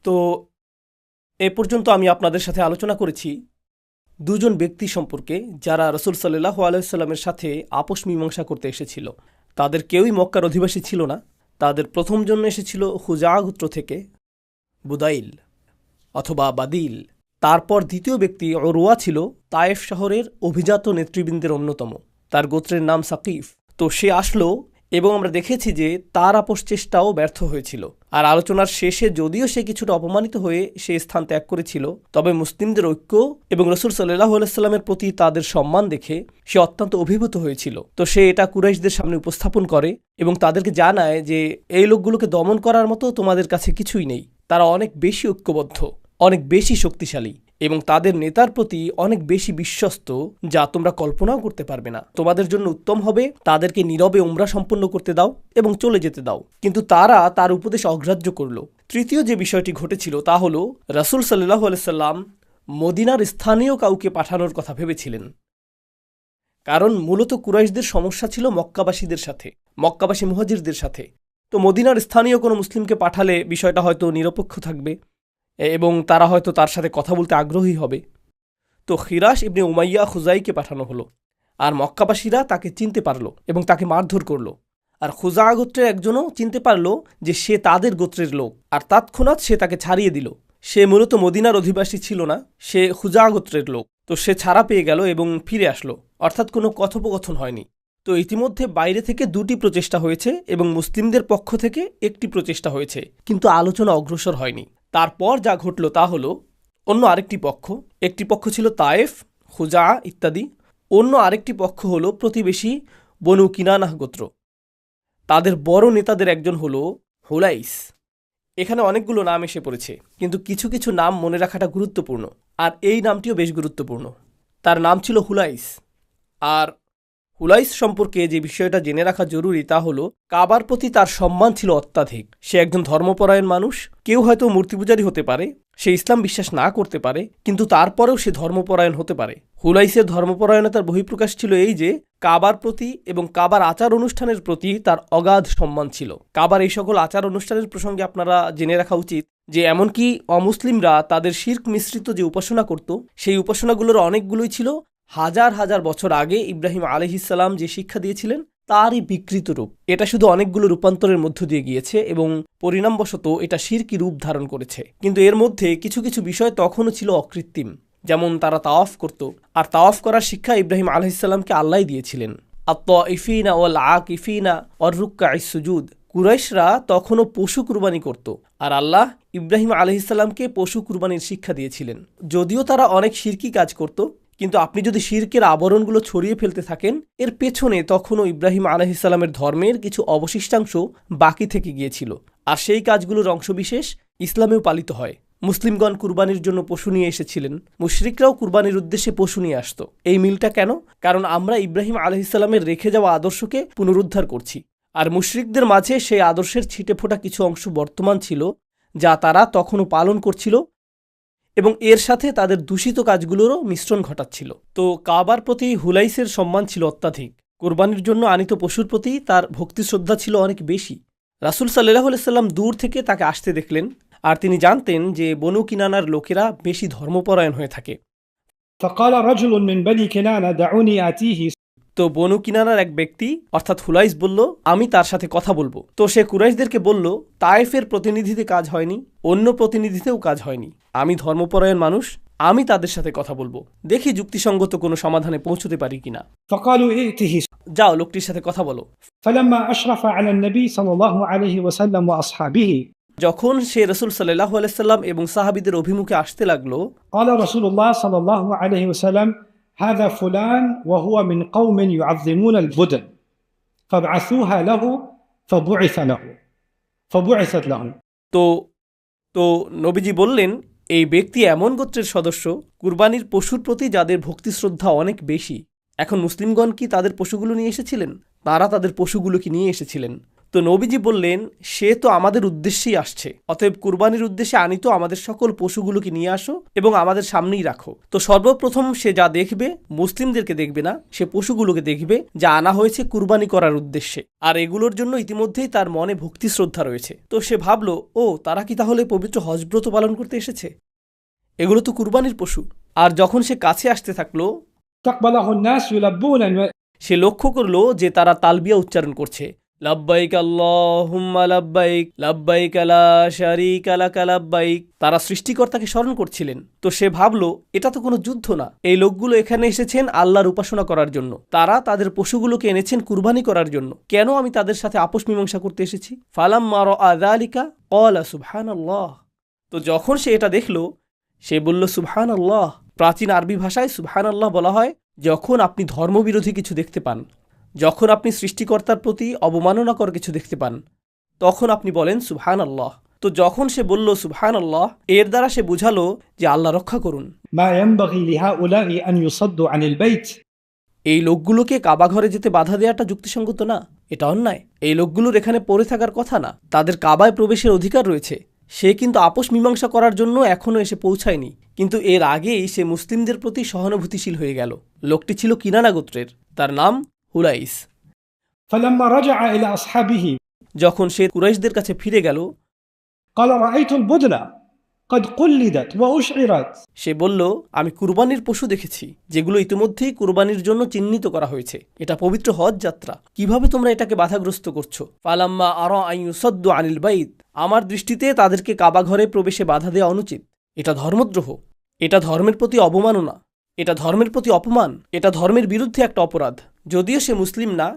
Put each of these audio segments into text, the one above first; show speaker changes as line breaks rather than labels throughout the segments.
তো এ পর্যন্ত আমি আপনাদের সাথে আলোচনা করেছি দুজন ব্যক্তি সম্পর্কে যারা রাসূল সাল্লাল্লাহু আলাইহি ওয়াসাল্লামের সাথে আপোষ মীমাংসা করতে এসেছিল। তাদের কেউই মক্কার অধিবাসী ছিল না। তাদের প্রথম জন্য এসেছিল হুজা গোত্র থেকে বুদাইল অথবা বাদিল। তারপর দ্বিতীয় ব্যক্তি উরওয়া ছিল তায়েফ শহরের অভিজাত নেতৃবৃন্দের অন্যতম। তার গোত্রের নাম সাকিফ। তো সে আসলো এবং আমরা দেখেছি যে তার আপোষ চেষ্টাও ব্যর্থ হয়েছিল। আর আলোচনার শেষে যদিও সে কিছুটা অপমানিত হয়ে সে স্থান ত্যাগ করেছিল, তবে মুসলিমদের ঐক্য এবং রাসূল সাল্লাল্লাহু আলাইহি ওয়াসাল্লামের প্রতি তাদের সম্মান দেখে সে অত্যন্ত অভিভূত হয়েছিল। তো সে এটা কুরাইশদের সামনে উপস্থাপন করে এবং তাদেরকে জানায় যে এই লোকগুলোকে দমন করার মতো তোমাদের কাছে কিছুই নেই। তারা অনেক বেশি ঐক্যবদ্ধ, অনেক বেশি শক্তিশালী এবং তাদের নেতার প্রতি অনেক বেশি বিশ্বস্ত, যা তোমরা কল্পনাও করতে পারবে না। তোমাদের জন্য উত্তম হবে তাদেরকে নীরবে উমরা সম্পন্ন করতে দাও এবং চলে যেতে দাও। কিন্তু তারা তার উপদেশ অগ্রাহ্য করল। তৃতীয় যে বিষয়টি ঘটেছিল তা হলো রাসূল সাল্লাল্লাহু আলাইহি সাল্লাম মদিনার স্থানীয় কাউকে পাঠানোর কথা ভেবেছিলেন, কারণ মূলত কুরাইশদের সমস্যা ছিল মক্কাবাসীদের সাথে, মক্কাবাসী মুহাজিরদের সাথে। তো মদিনার স্থানীয় কোনো মুসলিমকে পাঠালে বিষয়টা হয়তো নিরপেক্ষ থাকবে এবং তারা হয়তো তার সাথে কথা বলতে আগ্রহী হবে। তো খিরাস ইবনে উমাইয়া খুজাইকে পাঠানো হলো, আর মক্কাবাসীরা তাকে চিনতে পারল এবং তাকে মারধর করল। আর খুজা গোত্রের একজনও চিনতে পারল যে সে তাদের গোত্রের লোক, আর তৎক্ষণাৎ সে তাকে ছাড়িয়ে দিল। সে মূলত মদিনার অধিবাসী ছিল না, সে খুজা গোত্রের লোক। তো সে ছাড়া পেয়ে গেল এবং ফিরে আসলো, অর্থাৎ কোনো কথোপকথন হয়নি। তো ইতিমধ্যে বাইরে থেকে দুটি প্রচেষ্টা হয়েছে এবং মুসলিমদের পক্ষ থেকে একটি প্রচেষ্টা হয়েছে, কিন্তু আলোচনা অগ্রসর হয়নি। তারপর যা ঘটল তা হলো অন্য আরেকটি পক্ষ, একটি পক্ষ ছিল তায়েফ, খুজা ইত্যাদি, অন্য আরেকটি পক্ষ হলো প্রতিবেশী বনু কিনানাহ গোত্র। তাদের বড় নেতাদের একজন হলো হুলাইস। এখানে অনেকগুলো নাম এসে পড়েছে, কিন্তু কিছু কিছু নাম মনে রাখাটা গুরুত্বপূর্ণ, আর এই নামটিও বেশ গুরুত্বপূর্ণ। তার নাম ছিল হুলাইস। আর হুলাইস সম্পর্কে যে বিষয়টা জেনে রাখা জরুরি তা হলো কাবার প্রতি তার সম্মান ছিল অত্যাধিক। সে একজন ধর্মপরায়ণ মানুষ। কেউ হয়তো মূর্তিপূজারী হতে পারে, সে ইসলাম বিশ্বাস না করতে পারে, কিন্তু তারপরেও সে ধর্মপরায়ণ হতে পারে। হুলাইসের ধর্মপরায়ণতার বহিঃপ্রকাশ ছিল এই যে কাবার প্রতি এবং কাবার আচার অনুষ্ঠানের প্রতি তার অগাধ সম্মান ছিল। কাবার এই সকল আচার অনুষ্ঠানের প্রসঙ্গে আপনারা জেনে রাখা উচিত যে এমনকি অমুসলিমরা তাদের শিরক মিশ্রিত যে উপাসনা করত, সেই উপাসনাগুলোর অনেকগুলোই ছিল হাজার হাজার বছর আগে ইব্রাহিম আলাইহিস সালাম যে শিক্ষা দিয়েছিলেন তারই বিকৃত রূপ। এটা শুধু অনেকগুলো রূপান্তরের মধ্য দিয়ে গিয়েছে এবং পরিণামবশত এটা শিরকি রূপ ধারণ করেছে। কিন্তু এর মধ্যে কিছু কিছু বিষয় তখনও ছিল অকৃত্রিম, যেমন তারা তাওয়াফ করত, আর তাওয়াফ করার শিক্ষা ইব্রাহিম আলাইহিস সালামকে আল্লাহ দিয়েছিলেন। আত-তাইফিনা ওয়াল আকিফিনা ওয়ার রুকআইস সুজুদ। কুরাইশরা তখনও পশু কুরবানি করত, আর আল্লাহ ইব্রাহিম আলাইহিস সালামকে পশু কুরবানির শিক্ষা দিয়েছিলেন। যদিও তারা অনেক শিরকি কাজ করত, কিন্তু আপনি যদি শিরকের আবরণগুলো ছড়িয়ে ফেলতে থাকেন, এর পেছনে তখনও ইব্রাহিম আলাইহিস সালামের ধর্মের কিছু অবশিষ্টাংশ বাকি থেকে গিয়েছিল, আর সেই কাজগুলোর অংশবিশেষ ইসলামেও পালিত হয়। মুসলিমগণ কুরবানির জন্য পশু নিয়ে এসেছিলেন, মুশরিকরাও কুরবানির উদ্দেশ্যে পশু নিয়ে আসত। এই মিলটা কেন? কারণ আমরা ইব্রাহিম আলাইহিস সালামের রেখে যাওয়া আদর্শকে পুনরুদ্ধার করছি, আর মুশরিকদের মাঝে সেই আদর্শের ছিটেফোঁটা কিছু অংশ বর্তমান ছিল যা তারা তখনও পালন করছিল এবং এর সাথে তাদের দূষিত কাজগুলোরও মিশ্রণ ঘটাচ্ছিল। তো কাবার প্রতি হুলাইসের সম্মান ছিল অত্যাধিক। কোরবানির জন্য আনিত পশুর প্রতি তার ভক্তি শ্রদ্ধা ছিল অনেক বেশি। রাসূল সাল্লাল্লাহু আলাইহি সাল্লাম দূর থেকে তাকে আসতে দেখলেন, আর তিনি জানতেন যে বনু কিনানার লোকেরা বেশি ধর্মপরায়ণ হয়ে থাকে।
فقال رجل من بني كنانة دعوني آتيه।
তো বনু কিনানার এক ব্যক্তি অর্থাৎ হুলাইস বলল, আমি তার সাথে কথা বলবো। তো সে কুরাইশদেরকে বলল, তায়েফের প্রতিনিধিতে কাজ হয়নি, অন্য প্রতিনিধিতেও কাজ হয়নি, আমি ধর্মপরায়ণ মানুষ, আমি তাদের সাথে কথা বলবো, দেখি যুক্তিসঙ্গত কোনো সমাধানে পৌঁছতে পারি কিনা।
فقالوا ائته।
যাও লোকটির সাথে কথা বলো।
فلما أشرف على النبي صلى الله عليه وسلم وأصحابه।
যখন সে রাসূল সাল্লাল্লাহু আলাইহি সাল্লাম এবং সাহাবীদের অভিমুখে আসতে লাগলো,
قال رسول الله صلى الله عليه وسلم هذا فلان وهو من قوم يعظمون البدن فابعثوها له فبعثت له।
তো নবীজি বললেন, এই ব্যক্তি এমন গোত্রের সদস্য কুরবানির পশুর প্রতি যাদের ভক্তি শ্রদ্ধা অনেক বেশি। এখন মুসলিমগণ কি তাদের পশুগুলো নিয়ে এসেছিলেন? তারা তাদের পশুগুলো কি নিয়ে এসেছিলেন? তো নবীজি বললেন, সে তো আমাদের উদ্দেশ্যেই আসছে, অতএব কুরবানির উদ্দেশ্যে আনিত আমাদের সকল পশুগুলোকে নিয়ে আসো এবং আমাদের সামনেই রাখো। তো সর্বপ্রথম সে যা দেখবে, মুসলিমদেরকে দেখবে না, সে পশুগুলোকে দেখবে যা আনা হয়েছে কুরবানি করার উদ্দেশ্যে। আর এগুলোর জন্য ইতিমধ্যেই তার মনে ভক্তি শ্রদ্ধা রয়েছে। তো সে ভাবল, ও তারা কি তাহলে পবিত্র হজব্রত পালন করতে এসেছে? এগুলো তো কুরবানির পশু। আর যখন সে কাছে আসতে থাকলো,
استقبله الناس يلبون
সে লক্ষ্য করলো যে তারা তালবিয়া উচ্চারণ করছে, লাব্বাইক আল্লাহুম্মা লাব্বাইক, লাব্বাইক লা শারীকা লাকা লাব্বাইক। তারা সৃষ্টিকর্তাকে স্মরণ করছিলেন। তো সে ভাবলো, এটা তো কোনো যুদ্ধ না, এই লোকগুলো এখানে এসেছেন আল্লাহর উপাসনা করার জন্য, তারা তাদের পশুগুলোকে এনেছেন কুরবানি করার জন্য, কেন আমি তাদের সাথে আপোষ মীমাংসা করতে এসেছি? ফালাম্মা রাআ যালিকা ক্বালা সুবহানাল্লাহ। তো যখন সে এটা দেখলো, সে বলল সুবহানাল্লাহ। প্রাচীন আরবি ভাষায় সুবহানাল্লাহ বলা হয় যখন আপনি ধর্মবিরোধী কিছু দেখতে পান, যখন আপনি সৃষ্টিকর্তার প্রতি অবমাননাকর কিছু দেখতে পান, তখন আপনি বলেন সুবহানাল্লাহ। তো যখন সে বলল সুবহানাল্লাহ, এর দ্বারা সে বুঝালো যে আল্লাহ রক্ষা করুন।
ما ينبغي لهؤلاء أن يصدوا عن البيت.
এই লোকগুলোকে কাবা ঘরে যেতে বাধা দেওয়াটা যুক্তিসঙ্গত না, এটা অন্যায়। এই লোকগুলোর এখানে পড়ে থাকার কথা না, তাদের কাবায় প্রবেশের অধিকার রয়েছে। সে কিন্তু আপোষ মীমাংসা করার জন্য এখনও এসে পৌঁছায়নি, কিন্তু এর আগেই সে মুসলিমদের প্রতি সহানুভূতিশীল হয়ে গেল। লোকটি ছিল কিনানা গোত্রের, তার নাম হুলাইস।
فلما رجع إلى أصحابه
যখন সে কুরাইশদের কাছে ফিরে গেল,
قال رأيت البدن قد قلدت وأشعرت.
সে বলল, আমি কুরবানির পশু দেখেছি যেগুলো ইতিমধ্যেই কুরবানির জন্য চিহ্নিত করা হয়েছে। এটা পবিত্র হজ যাত্রা, কিভাবে তোমরা এটাকে বাধাগ্রস্ত করছো? ফালাম্মা আরা আন ইউসাদ্দু আনিল বাইত, আমার দৃষ্টিতে তাদেরকে কাবা ঘরে প্রবেশে বাধা দেওয়া অনুচিত। এটা ধর্মদ্রোহ, এটা ধর্মের প্রতি অবমাননা, এটা ধর্মের প্রতি অপমান, এটা ধর্মের বিরুদ্ধে একটা অপরাধ। যদিও সে মুসলিম না,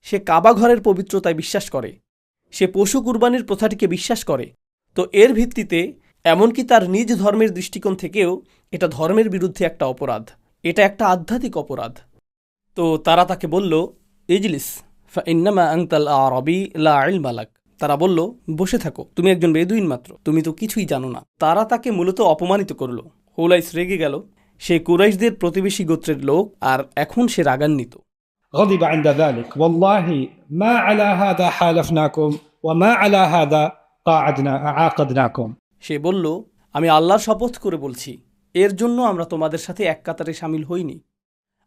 সে কাবা ঘরের পবিত্রতায় বিশ্বাস করে, সে পশু কুরবানির প্রথাটিকে বিশ্বাস করে। তো এর ভিত্তিতে এমনকি তার নিজ ধর্মের দৃষ্টিকোণ থেকেও এটা ধর্মের বিরুদ্ধে একটা অপরাধ, এটা একটা আধ্যাত্মিক অপরাধ। তো তারা তাকে বলল, ইজলিস ফাইন্নামা আনতাল আরাবী লা ইলমা লাক। তারা বলল, বসে থাকো, তুমি একজন বেদুইন মাত্র, তুমি তো কিছুই জানো না। তারা তাকে মূলত অপমানিত করল। হুলাইস রেগে গেল, সে কুরাইশদের প্রতিবেশী গোত্রের লোক, আর এখন সে রাগান্বিত।
غضب عند ذلك والله ما على هذا حالفناكم وما على هذا عاقدناكم.
সে বলল, আমি আল্লাহর শপথ করে বলছি, এর জন্য আমরা তোমাদের সাথে এক কাতারে সামিল হইনি।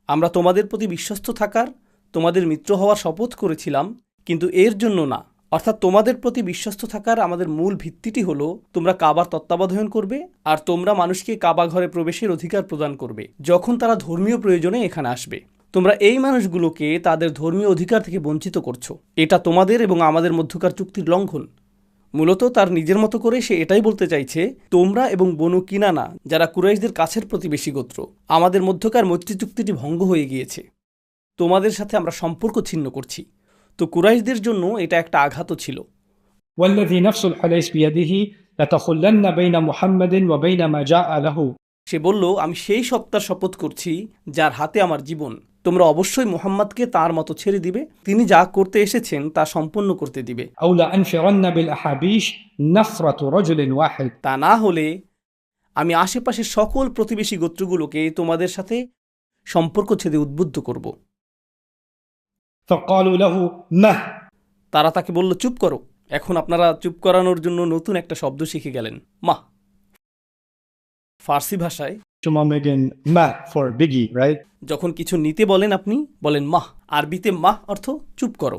আমরা তোমাদের প্রতি বিশ্বস্ত থাকার, তোমাদের মিত্র হওয়ার শপথ করেছিলাম, কিন্তু এর জন্য না। অর্থাৎ তোমাদের প্রতি বিশ্বস্ত থাকার আমাদের মূল ভিত্তিটি হলো তোমরা কাবার তত্ত্বাবধান করবে, আর তোমরা মানুষকে কাবা ঘরে প্রবেশের অধিকার প্রদান করবে যখন তারা ধর্মীয় প্রয়োজনে এখানে আসবে। তোমরা এই মানুষগুলোকে তাদের ধর্মীয় অধিকার থেকে বঞ্চিত করছো। এটা তোমাদের এবং আমাদের মধ্যকার চুক্তির লঙ্ঘন। মূলত তার নিজের মতো করে সে এটাই বলতে চাইছে, তোমরা এবং বনু কিনানা, যারা কুরাইশদের কাছের প্রতিবেশী গোত্র, আমাদের মধ্যকার মৈত্রী চুক্তিটি ভঙ্গ হয়ে গিয়েছে, তোমাদের সাথে আমরা সম্পর্ক ছিন্ন করছি। তো কুরাইশদের জন্য এটা একটা আঘাতও ছিল।
والذي نفس الحليس بيده لتخلن بين محمد وبين ما جاء له.
সে বলল, আমি সেই সত্তার শপথ করছি যার হাতে আমার জীবন, তোমরা অবশ্যই মুহাম্মদকে তার মতো ছেড়ে দিবে, তিনি যা করতে এসেছেন তা সম্পন্ন করতে দিবে।
أو لأنفرن بالأحابيش نفرة رجل واحد.
তা না হলে আমি আশেপাশের সকল প্রতিবেশী গোত্রগুলোকে তোমাদের সাথে সম্পর্ক ছেদে উদ্বুদ্ধ করব।
فقالوا له مه.
তারা তাকে বলল, চুপ করো। এখন আপনারা চুপ করানোর জন্য নতুন একটা শব্দ শিখে গেলেন, মাহ। ফার্সি ভাষায়
Shumamegen ma for biggie, right?
যখন কিছু নিতে বলেন আপনি বলেন মাহ। আরবিতে মাহ অর্থ চুপ করো।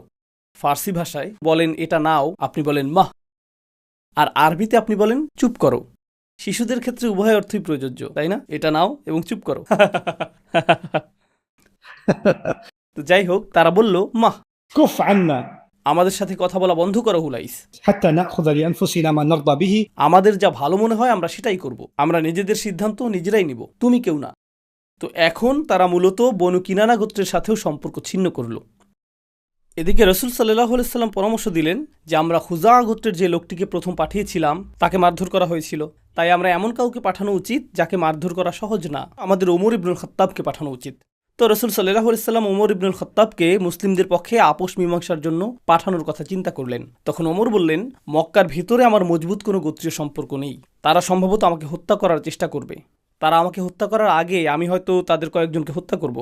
ফার্সি ভাষায় বলেন এটা নাও, আপনি বলেন মাহ। আর আরবিতে আপনি বলেন চুপ করো। শিশুদের ক্ষেত্রে উভয় অর্থই প্রযোজ্য, তাই না? এটা নাও এবং চুপ করো। তো যাই হোক, তারা বলল, মাহ,
كف عنا
আমাদের সাথে কথা বলা বন্ধ করো হুলাইস।
حتى نأخذ لأنفسنا ما نرضى به.
আমাদের যা ভালো মনে হয় আমরা সেটাই করব, আমরা নিজেদের সিদ্ধান্ত নিজেরাই নিব, তুমি কেউ না। তো এখন তারা মূলত বনু কিনানা গোত্রের সাথেও সম্পর্ক ছিন্ন করল। এদিকে রাসূল সাল্লাল্লাহু আলাইহি ওয়াসাল্লাম পরামর্শ দিলেন যে আমরা খুজা গোত্রের যে লোকটিকে প্রথম পাঠিয়েছিলাম তাকে মারধর করা হয়েছিল, তাই আমরা এমন কাউকে পাঠানো উচিত যাকে মারধর করা সহজ না। আমাদের ওমর ইবনুল খাত্তাবকে পাঠানো উচিত। তো রাসূল সাল্লাল্লাহু আলাইহি ওয়াসাল্লাম ওমর ইবনুল খাত্তাবকে মুসলিমদের পক্ষে আপোষ মীমাংসার জন্য পাঠানোর কথা চিন্তা করলেন। তখন ওমর বললেন, মক্কার ভিতরে আমার মজবুত কোনো গোত্রীয় সম্পর্ক নেই, তারা সম্ভবত আমাকে হত্যা করার চেষ্টা করবে। তারা আমাকে হত্যা করার আগে আমি হয়তো তাদের কয়েকজনকে হত্যা করব,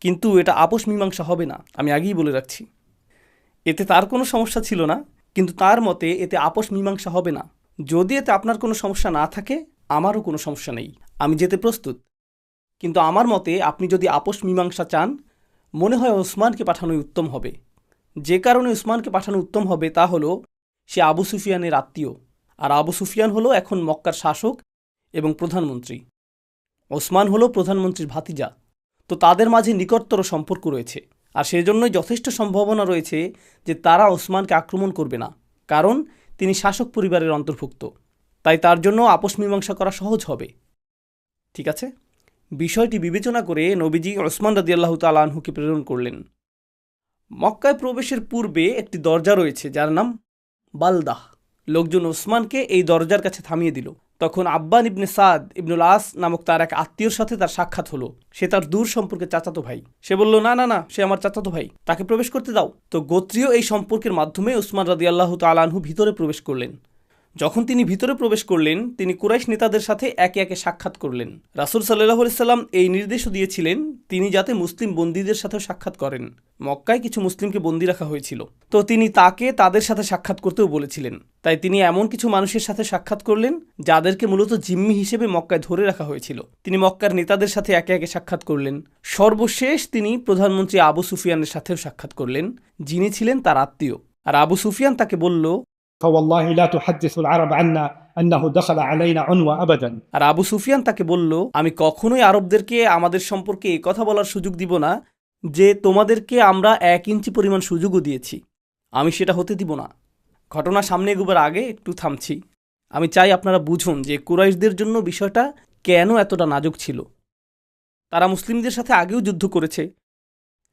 কিন্তু এটা আপোষ মীমাংসা হবে না, আমি আগেই বলে রাখছি। এতে তার কোনো সমস্যা ছিল না, কিন্তু তার মতে এতে আপোষ মীমাংসা হবে না। যদি এতে আপনার কোনো সমস্যা না থাকে, আমারও কোনো সমস্যা নেই, আমি যেতে প্রস্তুত। কিন্তু আমার মতে আপনি যদি আপোষ মীমাংসা চান, মনে হয় ওসমানকে পাঠানোই উত্তম হবে। যে কারণে ওসমানকে পাঠানো উত্তম হবে তা হলো, সে আবু সুফিয়ানের আত্মীয়, আর আবু সুফিয়ান হলো এখন মক্কার শাসক এবং প্রধানমন্ত্রী। ওসমান হলো প্রধানমন্ত্রীর ভাতিজা, তো তাদের মাঝে নিকটতর সম্পর্ক রয়েছে, আর সেজন্যই যথেষ্ট সম্ভাবনা রয়েছে যে তারা ওসমানকে আক্রমণ করবে না, কারণ তিনি শাসক পরিবারের অন্তর্ভুক্ত। তাই তার জন্য আপোষ মীমাংসা করা সহজ হবে। ঠিক আছে, বিষয়টি বিবেচনা করে নবীজি ওসমান রাদিয়াল্লাহু তাআলা আনহুকে প্রেরণ করলেন। মক্কায় প্রবেশের পূর্বে একটি দরজা রয়েছে যার নাম বালদাহ। লোকজন ওসমানকে এই দরজার কাছে থামিয়ে দিল। তখন আব্বান ইবনে সাদ ইবনুল আস নামক তার এক আত্মীয়র সাথে তার সাক্ষাৎ হলো। সে তার দূর সম্পর্কে চাচাতো ভাই। সে বলল, না না না, সে আমার চাচাতো ভাই, তাকে প্রবেশ করতে দাও। তো গোত্রীয় এই সম্পর্কের মাধ্যমে ওসমান রাদিয়াল্লাহু তাআলা আনহু ভিতরে প্রবেশ করলেন। যখন তিনি ভিতরে প্রবেশ করলেন, তিনি কুরাইশ নেতাদের সাথে একে একে সাক্ষাৎ করলেন। রাসূল সাল্লাল্লাহু আলাইহি সাল্লাম এই নির্দেশও দিয়েছিলেন তিনি যাতে মুসলিম বন্দীদের সাথেও সাক্ষাৎ করেন। মক্কায় কিছু মুসলিমকে বন্দী রাখা হয়েছিল, তো তিনি তাকে তাদের সাথে সাক্ষাৎ করতেও বলেছিলেন। তাই তিনি এমন কিছু মানুষের সাথে সাক্ষাৎ করলেন যাদেরকে মূলত জিম্মি হিসেবে মক্কায় ধরে রাখা হয়েছিল। তিনি মক্কার নেতাদের সাথে একে একে সাক্ষাৎ করলেন। সর্বশেষ তিনি প্রধানমন্ত্রী আবু সুফিয়ানের সাথেও সাক্ষাৎ করলেন, যিনি ছিলেন তার আত্মীয়। আর আবু সুফিয়ান তাকে বলল,
فوالله لا تحدث العرب عنا أنه دخل علينا عنوة أبدا.
আর আবু সুফিয়ান তাকে বলল, আমি কখনোই আরবদেরকে আমাদের সম্পর্কে এই কথা বলার সুযোগ দিব না যে তোমাদেরকে আমরা 1 ইঞ্চি পরিমাণ সুযোগও দিয়েছি। আমি সেটা হতে দিব না। ঘটনা সামনে এগোবার আগে একটু থামছি। আমি চাই আপনারা বুঝুন যে কুরাইশদের জন্য বিষয়টা কেন এতটা নাজুক ছিল। তারা মুসলিমদের সাথে আগেও যুদ্ধ করেছে,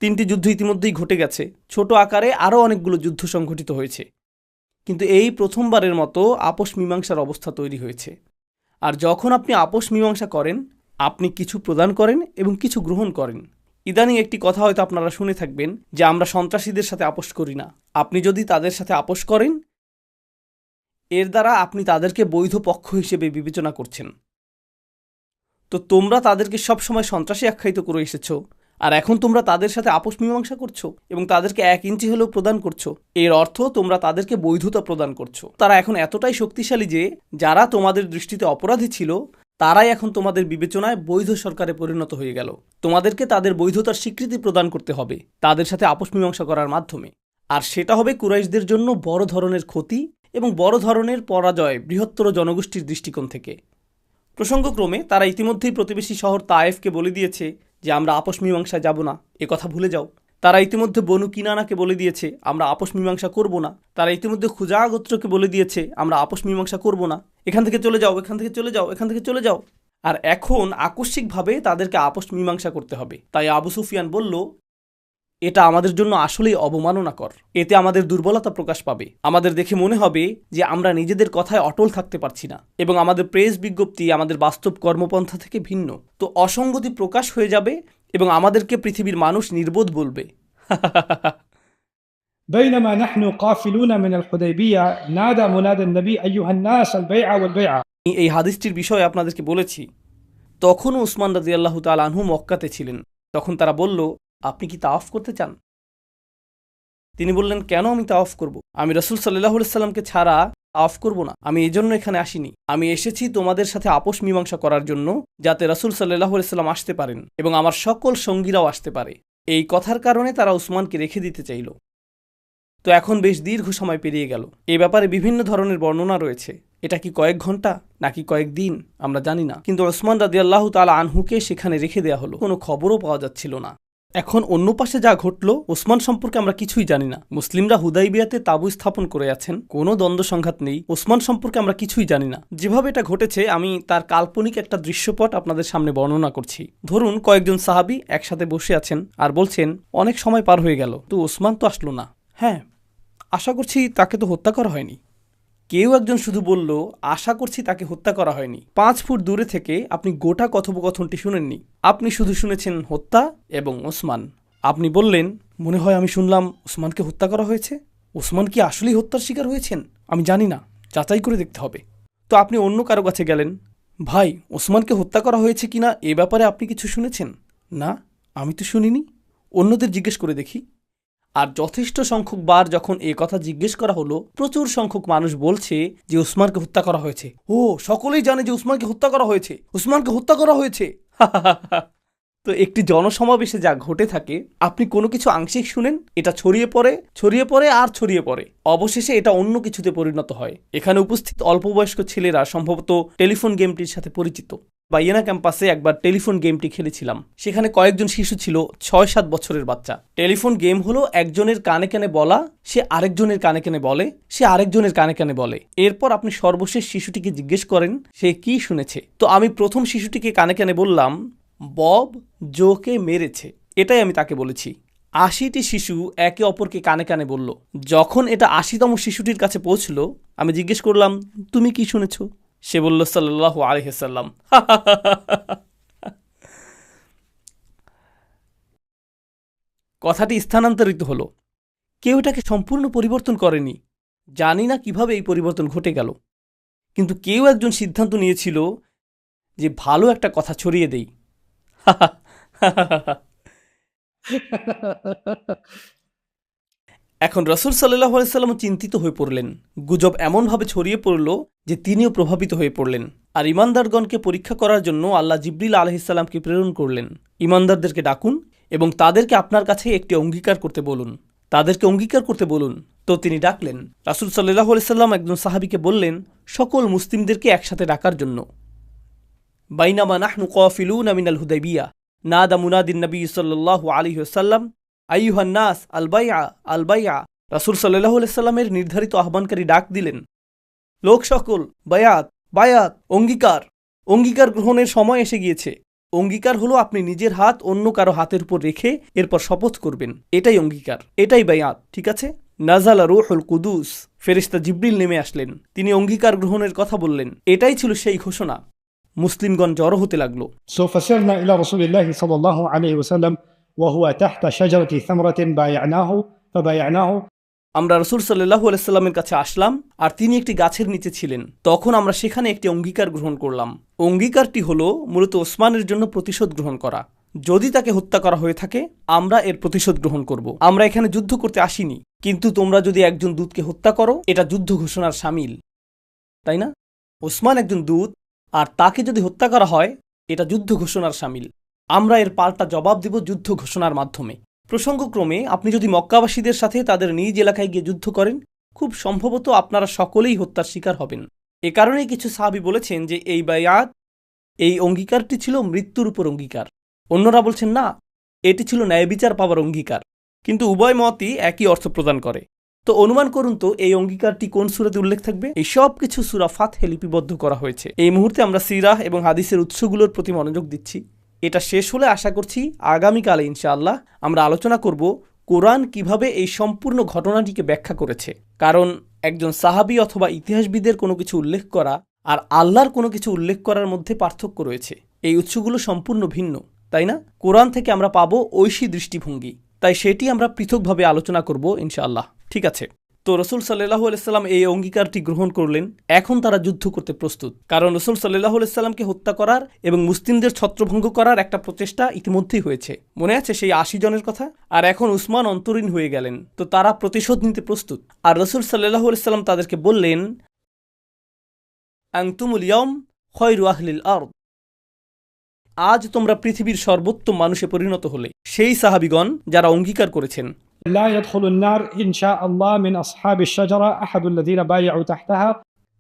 3টি যুদ্ধ ইতিমধ্যেই ঘটে গেছে, ছোট আকারে আরও অনেকগুলো যুদ্ধ সংঘটিত হয়েছে, কিন্তু এই প্রথমবারের মতো আপোষ মীমাংসার অবস্থা তৈরি হয়েছে। আর যখন আপনি আপোষ মীমাংসা করেন, আপনি কিছু প্রদান করেন এবং কিছু গ্রহণ করেন। ইদানিং একটি কথা হয়তো আপনারা শুনে থাকবেন যে আমরা সন্ত্রাসীদের সাথে আপোষ করি না। আপনি যদি তাদের সাথে আপোষ করেন, এর দ্বারা আপনি তাদেরকে বৈধ পক্ষ হিসেবে বিবেচনা করছেন। তো তোমরা তাদেরকে সবসময় সন্ত্রাসী আখ্যায়িত করে এসেছ, আর এখন তোমরা তাদের সাথে আপোষ মীমাংসা করছো এবং তাদেরকে 1 ইঞ্চি হলেও প্রদান করছো। এর অর্থ তোমরা তাদেরকে বৈধতা প্রদান করছো। তারা এখন এতটাই শক্তিশালী যে যারা তোমাদের দৃষ্টিতে অপরাধী ছিল, তারাই এখন তোমাদের বিবেচনায় বৈধ সরকারে পরিণত হয়ে গেল। তোমাদেরকে তাদের বৈধতার স্বীকৃতি প্রদান করতে হবে তাদের সাথে আপোষ মীমাংসা করার মাধ্যমে। আর সেটা হবে কুরাইশদের জন্য বড় ধরনের ক্ষতি এবং বড় ধরনের পরাজয় বৃহত্তর জনগোষ্ঠীর দৃষ্টিকোণ থেকে। প্রসঙ্গক্রমে তারা ইতিমধ্যেই প্রতিবেশী শহর তায়েফকে বলে দিয়েছে যে আমরা আপোষ মীমাংসায় যাব না, এ কথা ভুলে যাও। তারা ইতিমধ্যে বনু কিনানাকে বলে দিয়েছে আমরা আপোষ মীমাংসা করব না। তারা ইতিমধ্যে খুজা গোত্রকে বলে দিয়েছে আমরা আপোষ মীমাংসা করব না, এখান থেকে চলে যাও, এখান থেকে চলে যাও, এখান থেকে চলে যাও। আর এখন আকস্মিকভাবে তাদেরকে আপোষ মীমাংসা করতে হবে। তাই আবু সুফিয়ান বলল, এটা আমাদের জন্য আসলেই অবমাননাকর। এতে আমাদের দুর্বলতা প্রকাশ পাবে। আমাদের দেখে মনে হবে যে আমরা নিজেদের কথায় অটল থাকতে পারছি না এবং আমাদের প্রেস বিজ্ঞপ্তি আমাদের বাস্তব কর্মপন্থা থেকে ভিন্ন। তো অসঙ্গতি প্রকাশ হয়ে যাবে এবং আমাদেরকে পৃথিবীর মানুষ নির্বোধ বলবে।
بينما نحن قافلون من الحديبية نادى منادى النبي أيها الناس البيعة والبيعة.
এই হাদিসটির বিষয়ে আপনাদেরকে বলেছি। তখনও উসমান রাদিয়াল্লাহু তাআলা আনহু মক্কাতে ছিলেন। তখন তারা বলল, আপনি কি তাওয়াফ করতে চান? তিনি বললেন, কেন আমি তাওয়াফ করব? আমি রাসূল সাল্লাল্লাহু আলাইহি সাল্লামকে ছাড়া তাওয়াফ করব না। আমি এজন্য এখানে আসিনি। আমি এসেছি তোমাদের সাথে আপোষ মীমাংসা করার জন্য, যাতে রাসূল সাল্লাল্লাহু আলাইহি সাল্লাম আসতে পারেন এবং আমার সকল সঙ্গীরাও আসতে পারে। এই কথার কারণে তারা উসমানকে রেখে দিতে চাইল। তো এখন বেশ দীর্ঘ সময় পেরিয়ে গেল। এই ব্যাপারে বিভিন্ন ধরনের বর্ণনা রয়েছে। এটা কি কয়েক ঘন্টা নাকি কয়েক দিন আমরা জানি না, কিন্তু ওসমান রাদিয়াল্লাহু তাআলা আনহুকে সেখানে রেখে দেয়া হলো। কোনো খবরও পাওয়া যাচ্ছিল না। এখন অন্য পাশে যা ঘটল, ওসমান সম্পর্কে আমরা কিছুই জানি না। মুসলিমরা হুদাইবিয়াতে তাঁবু স্থাপন করে আছেন, কোনো দ্বন্দ্ব সংঘাত নেই। ওসমান সম্পর্কে আমরা কিছুই জানি না। যেভাবে এটা ঘটেছে, আমি তার কাল্পনিক একটা দৃশ্যপট আপনাদের সামনে বর্ণনা করছি। ধরুন কয়েকজন সাহাবী একসাথে বসে আছেন আর বলছেন, অনেক সময় পার হয়ে গেল, তো ওসমান তো আসলো না। হ্যাঁ, আশা করছি তাকে তো হত্যা করা হয়নি। কেউ একজন শুধু বলল, আশা করছি তাকে হত্যা করা হয়নি। 5 ফুট দূরে থেকে আপনি গোটা কথোপকথনটি শুনেননি। আপনি শুধু শুনেছেন হত্যা এবং ওসমান। আপনি বললেন, মনে হয় আমি শুনলাম ওসমানকে হত্যা করা হয়েছে। ওসমান কি আসলেই হত্যার শিকার হয়েছেন? আমি জানি না, যাচাই করে দেখতে হবে। তো আপনি অন্য কারো কাছে গেলেন, ভাই ওসমানকে হত্যা করা হয়েছে কিনা এ ব্যাপারে আপনি কিছু শুনেছেন? না, আমি তো শুনিনি। অন্যদের জিজ্ঞেস করে দেখি। আর যথেষ্ট সংখ্যক বার যখন এ কথা জিজ্ঞেস করা হলো, প্রচুর সংখ্যক মানুষ বলছে যে উসমানকে হত্যা করা হয়েছে। ও, সকলেই জানে যে উসমানকে হত্যা করা হয়েছে, উসমানকে হত্যা করা হয়েছে। তো একটি জনসমাবেশে যা ঘটে থাকে, আপনি কোনো কিছু আংশিক শুনেন, এটা ছড়িয়ে পড়ে আর ছড়িয়ে পড়ে, অবশেষে এটা অন্য কিছুতে পরিণত হয়। এখানে উপস্থিত অল্পবয়স্ক ছেলেরা সম্ভবত টেলিফোন গেমটির সাথে পরিচিত। বাইয়েনা ক্যাম্পাসে একবার টেলিফোন গেমটি খেলেছিলাম। সেখানে কয়েকজন শিশু ছিল, 6-7 বছরের বাচ্চা। টেলিফোন গেম হলো একজনের কানে কানে বলা, সে আরেকজনের কানে কানে বলে, সে আরেকজনের কানে কানে বলে। এরপর আপনি সর্বশেষ শিশুটিকে জিজ্ঞেস করেন সে কি শুনেছে। তো আমি প্রথম শিশুটিকে কানে কানে বললাম, বব জোকে মেরেছে। এটাই আমি তাকে বলেছি। 80টি শিশু একে অপরকে কানে কানে বলল। যখন এটা 80তম শিশুটির কাছে পৌঁছলো, আমি জিজ্ঞেস করলাম, তুমি কি শুনেছ? সে বলল, সাল্লাল্লাহু আলাইহি ওয়াসাল্লাম। কথাটি স্থানান্তরিত হলো। কেউ এটাকে সম্পূর্ণ পরিবর্তন করেনি। জানি না কিভাবে এই পরিবর্তন ঘটে গেল, কিন্তু কেউ একজন সিদ্ধান্ত নিয়েছিল যে ভালো একটা কথা ছড়িয়ে দেই। এখন রাসূল সাল্লাল্লাহু আলাইহি ওয়াসাল্লাম চিন্তিত হয়ে পড়লেন। গুজব এমনভাবে ছড়িয়ে পড়ল যে তিনিও প্রভাবিত হয়ে পড়লেন। আর ইমানদারগণকে পরীক্ষা করার জন্য আল্লাহ জিবরিল আলাইহিস সালামকে প্রেরণ করলেন। ইমানদারদেরকে ডাকুন এবং তাদেরকে আপনার কাছে একটি অঙ্গীকার করতে বলুন। তো তিনি ডাকলেন। রাসূল সাল্লাল্লাহু আলাইহি ওয়াসাল্লাম একজন সাহাবীকে বললেন সকল মুসলিমদেরকে একসাথে ডাকার জন্য। বাইনামা নাহনু কাফিলুনা মিনাল হুদাইবিয়া নাদা মুনাদিন নবী সাল্লাল্লাহু আলাইহি ওয়াসাল্লাম আইয়ুহান নাস আল বাইআ আল বাইআ। রাসূল সাল্লাল্লাহু আলাইহি সাল্লামের নির্ধারিত আহ্বানকারী ডাক দিলেন, লোক সকল, বায়াত বায়াত, অঙ্গীকার। অঙ্গীকার গ্রহণের সময় এসে গিয়েছে। অঙ্গীকার হলো আপনি নিজের হাত অন্য কারো হাতের উপর রেখে এরপর শপথ করবেন। এটাই অঙ্গীকার, এটাই বায়াত। ঠিক আছে? নাজালা রূহুল কুদুস, ফেরেশতা জিবরিল নেমে আসলেন। তিনি অঙ্গীকার গ্রহণের কথা বললেন। এটাই ছিল সেই ঘোষণা। মুসলিমগণ জড়ো হতে লাগলো।
سوف سرنا إلى رسول الله صلى الله عليه وسلم وهو تحت شجرة ثمرة فبايعناه.
আমরা রাসূল সাল্লাল্লাহু আলাইহি ওয়াসাল্লামের কাছে আসলাম আর তিনি একটি গাছের নিচে ছিলেন। তখন আমরা সেখানে একটি অঙ্গীকার গ্রহণ করলাম। অঙ্গীকারটি হলো মূলত ওসমানের জন্য প্রতিশোধ গ্রহণ করা। যদি তাকে হত্যা করা হয়ে থাকে, আমরা এর প্রতিশোধ গ্রহণ করব। আমরা এখানে যুদ্ধ করতে আসিনি, কিন্তু তোমরা যদি একজন দূতকে হত্যা করো, এটা যুদ্ধ ঘোষণার শামিল, তাই না? ওসমান একজন দূত, আর তাকে যদি হত্যা করা হয়, এটা যুদ্ধ ঘোষণার শামিল। আমরা এর পাল্টা জবাব দেব যুদ্ধ ঘোষণার মাধ্যমে। প্রসঙ্গক্রমে আপনি যদি মক্কাবাসীদের সাথে তাদের নিজ এলাকায় গিয়ে যুদ্ধ করেন, খুব সম্ভবত আপনারা সকলেই হত্যার শিকার হবেন। এ কারণেই কিছু সাহাবী বলেছেন যে এই বায়াত, এই অঙ্গীকারটি ছিল মৃত্যুর উপর অঙ্গীকার। অন্যরা বলছেন না, এটি ছিল ন্যায় বিচার পাওয়ার অঙ্গীকার। কিন্তু উভয় মতই একই অর্থ প্রদান করে। তো অনুমান করুন তো এই অঙ্গীকারটি কোন সূরাতে উল্লেখ থাকবে? এই সব কিছু সূরা ফাতহে লিপিবদ্ধ করা হয়েছে। এই মুহূর্তে আমরা সিরাহ এবং হাদিসের উৎসগুলোর প্রতি মনোযোগ দিচ্ছি। এটা শেষ হলে আশা করছি আগামীকালে ইনশাআল্লাহ আমরা আলোচনা করব কোরআন কিভাবে এই সম্পূর্ণ ঘটনাটিকে ব্যাখ্যা করেছে। কারণ একজন সাহাবী অথবা ইতিহাসবিদের কোনো কিছু উল্লেখ করা আর আল্লাহর কোনো কিছু উল্লেখ করার মধ্যে পার্থক্য রয়েছে। এই উৎসগুলো সম্পূর্ণ ভিন্ন, তাই না? কোরআন থেকে আমরা পাবো ঐশী দৃষ্টিভঙ্গি, তাই সেটি আমরা পৃথকভাবে আলোচনা করব ইনশাআল্লাহ। ঠিক আছে, তো রাসূল সাল্লাল্লাহু আলাইহি সাল্লাম এই অঙ্গীকারটি গ্রহণ করলেন। এখন তারা যুদ্ধ করতে প্রস্তুত, কারণ রাসূল সাল্লাল্লাহু আলাইহি সাল্লামকে হত্যা করার এবং মুসলিমদের ছত্রভঙ্গ করার একটা প্রচেষ্টা ইতিমধ্যেই হয়েছে। মনে আছে সেই 80 জনের কথা? আর এখন উসমান অন্তরীণ হয়ে গেলেন, তো তারা প্রতিশোধ নিতে প্রস্তুত। আর রাসূল সাল্লাল্লাহু আলাইহি সাল্লাম তাদেরকে বললেন, আনতুমুল ইয়াওম খায়রু আহলিল আরদ, আজ তোমরা পৃথিবীর সর্বোত্তম মানুষে পরিণত হলে। সেই সাহাবীগণ যারা অঙ্গীকার করেছেন,
لا يدخل النار إن شاء الله من أصحاب الشجرة أحد الذين بايعوا تحتها.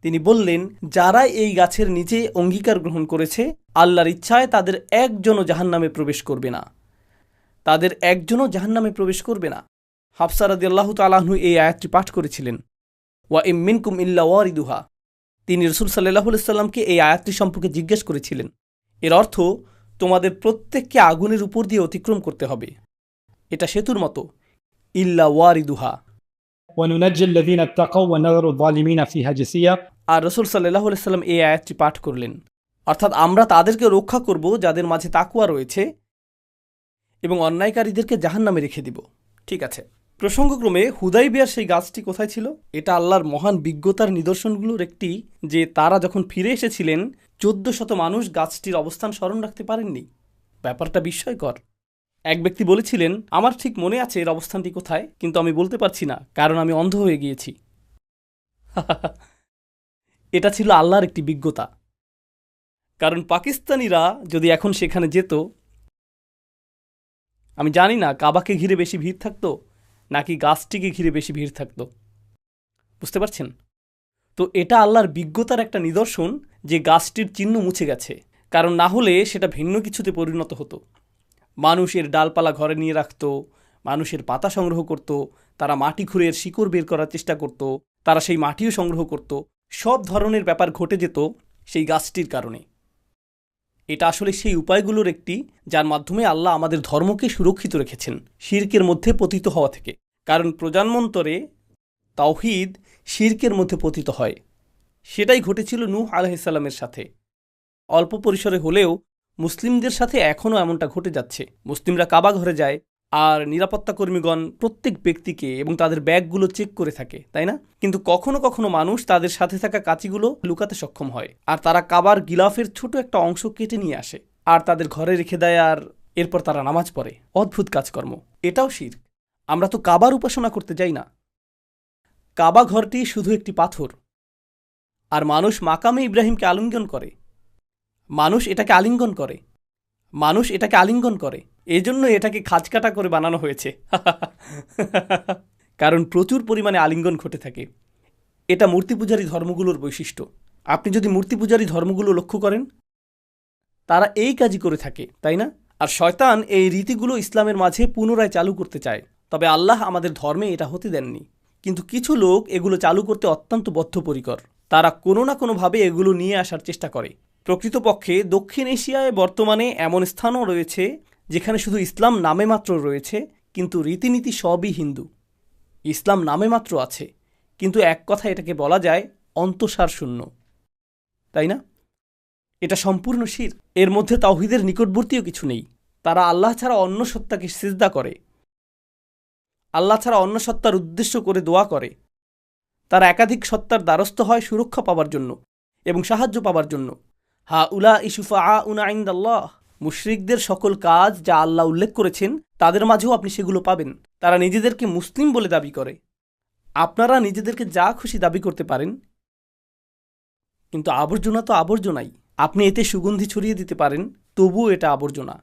তিনি বললেন, যারা এই গাছের নিচে অঙ্গীকার গ্রহণ করেছে, আল্লাহর ইচ্ছায় তাদের একজনও জাহান্নামে প্রবেশ করবে না। তাদের একজনও জাহান্নামে প্রবেশ করবে না। হাফসা রাদিয়াল্লাহু তাআলা আনহু এই আয়াতটি পাঠ করেছিলেন, ওয়া ইম মিনকুম ইল্লা ওয়ারিদুহা। তিনি রাসূল সাল্লাল্লাহু আলাইহি সাল্লামকে এই আয়াতটি সম্পর্কে জিজ্ঞেস করেছিলেন। এর অর্থ, তোমাদের প্রত্যেককে আগুনের উপর দিয়ে অতিক্রম করতে হবে। এটা সেতুর মতো, ইল্লা ওয়ারিদুহা।
وننجي الذين اتقوا ونذر الظالمين فيها جثيا.
আর রাসূল সাল্লাল্লাহু আলাইহি সাল্লাম এই আয়াতটি পাঠ করলেন, অর্থাৎ আমরা তাদেরকে রক্ষা করব যাদের মাঝে তাকওয়া রয়েছে এবং অন্যায়কারীদেরকে জাহান্নামে রেখে দিব। ঠিক আছে, প্রসঙ্গক্রমে হুদাইবিয়ার সেই গাছটি কোথায় ছিল? এটা আল্লাহর মহান বিজ্ঞতার নিদর্শনগুলোর একটি, যে তারা যখন ফিরে এসেছিলেন 1400 মানুষ গাছটির অবস্থান স্মরণ রাখতে পারেননি। ব্যাপারটা বিস্ময়কর। এক ব্যক্তি বলেছিলেন, আমার ঠিক মনে আছে এর অবস্থানটি কোথায়, কিন্তু আমি বলতে পারছি না, কারণ আমি অন্ধ হয়ে গিয়েছি। এটা ছিল আল্লাহর একটি বিজ্ঞতা। কারণ পাকিস্তানিরা যদি এখন সেখানে যেত, আমি জানি না কাবাকে ঘিরে বেশি ভিড় থাকতো নাকি গাছটিকে ঘিরে বেশি ভিড় থাকতো। বুঝতে পারছেন? তো এটা আল্লাহর বিজ্ঞতার একটা নিদর্শন যে গাছটির চিহ্ন মুছে গেছে, কারণ না হলে সেটা ভিন্ন কিছুতে পরিণত হতো। মানুষ এর ডালপালা ঘরে নিয়ে রাখত, মানুষের পাতা সংগ্রহ করত, তারা মাটি খুঁড়ে এর শিকড় বের করার চেষ্টা করত, তারা সেই মাটিও সংগ্রহ করত। সব ধরনের ব্যাপার ঘটে যেত সেই গাছটির কারণে। এটা আসলে সেই উপায়গুলোর একটি যার মাধ্যমে আল্লাহ আমাদের ধর্মকে সুরক্ষিত রেখেছেন শিরকের মধ্যে পতিত হওয়া থেকে। কারণ প্রজন্মান্তরে তাওহীদ শিরকের মধ্যে পতিত হয়। সেটাই ঘটেছিল নূহ আলাইহিস সালামের সাথে। অল্প পরিসরে হলেও মুসলিমদের সাথে এখনও এমনটা ঘটে যাচ্ছে। মুসলিমরা কাবা ঘরে যায় আর নিরাপত্তা কর্মীগণ প্রত্যেক ব্যক্তিকে এবং তাদের ব্যাগগুলো চেক করে থাকে, তাই না? কিন্তু কখনো কখনো মানুষ তাদের সাথে থাকা কাঁচিগুলো লুকাতে সক্ষম হয়, আর তারা কাবার গিলাফের ছোট একটা অংশ কেটে নিয়ে আসে আর তাদের ঘরে রেখে দেয়, আর এরপর তারা নামাজ পড়ে। অদ্ভুত কাজকর্ম। এটাও শিরক। আমরা তো কাবার উপাসনা করতে যাই না। কাবা ঘরটি শুধু একটি পাথর, আর মানুষ মাকামে ইব্রাহিমকে আলিঙ্গন করে। মানুষ এটাকে আলিঙ্গন করে। এজন্য এটাকে খাঁজকাটা করে বানানো হয়েছে। কারণ প্রচুর পরিমাণে আলিঙ্গন ঘটে থাকে। এটা মূর্তি পূজারী ধর্মগুলোর বৈশিষ্ট্য। আপনি যদি মূর্তি পূজারী ধর্মগুলো লক্ষ্য করেন, তারা এই কাজই করে থাকে, তাই না? আর শয়তান এই রীতিগুলো ইসলামের মাঝে পুনরায় চালু করতে চায়, তবে আল্লাহ আমাদের ধর্মে এটা হতে দেননি। কিন্তু কিছু লোক এগুলো চালু করতে অত্যন্ত বদ্ধপরিকর। তারা কোনো না কোনোভাবে এগুলো নিয়ে আসার চেষ্টা করে। প্রকৃতপক্ষে দক্ষিণ এশিয়ায় বর্তমানে এমন স্থানও রয়েছে যেখানে শুধু ইসলাম নামে মাত্র রয়েছে, কিন্তু রীতিনীতি সবই হিন্দু। ইসলাম নামে মাত্র আছে, কিন্তু এক কথা এটাকে বলা যায় অন্তঃসার শূন্য, তাই না? এটা সম্পূর্ণ শিরক। এর মধ্যে তাওহীদের নিকটবর্তীও কিছু নেই। তারা আল্লাহ ছাড়া অন্য সত্তাকে সিজদা করে, আল্লাহ ছাড়া অন্য সত্তার উদ্দেশ্য করে দোয়া করে। তারা একাধিক সত্তার দ্বারস্থ হয় সুরক্ষা পাবার জন্য এবং সাহায্য পাবার জন্য। হা উলা ইসুফা উনা ইনদাল্লাহ। মুশরিকদের সকল কাজ যা আল্লাহ উল্লেখ করেছেন তাদের মাঝেও আপনি সেগুলো পাবেন। তারা নিজেদেরকে মুসলিম বলে দাবি করে। আপনারা নিজেদেরকে যা খুশি দাবি করতে পারেন, কিন্তু আবর্জনা তো আবর্জনাই। আপনি এতে সুগন্ধি ছড়িয়ে দিতে পারেন, তবুও এটা আবর্জনা।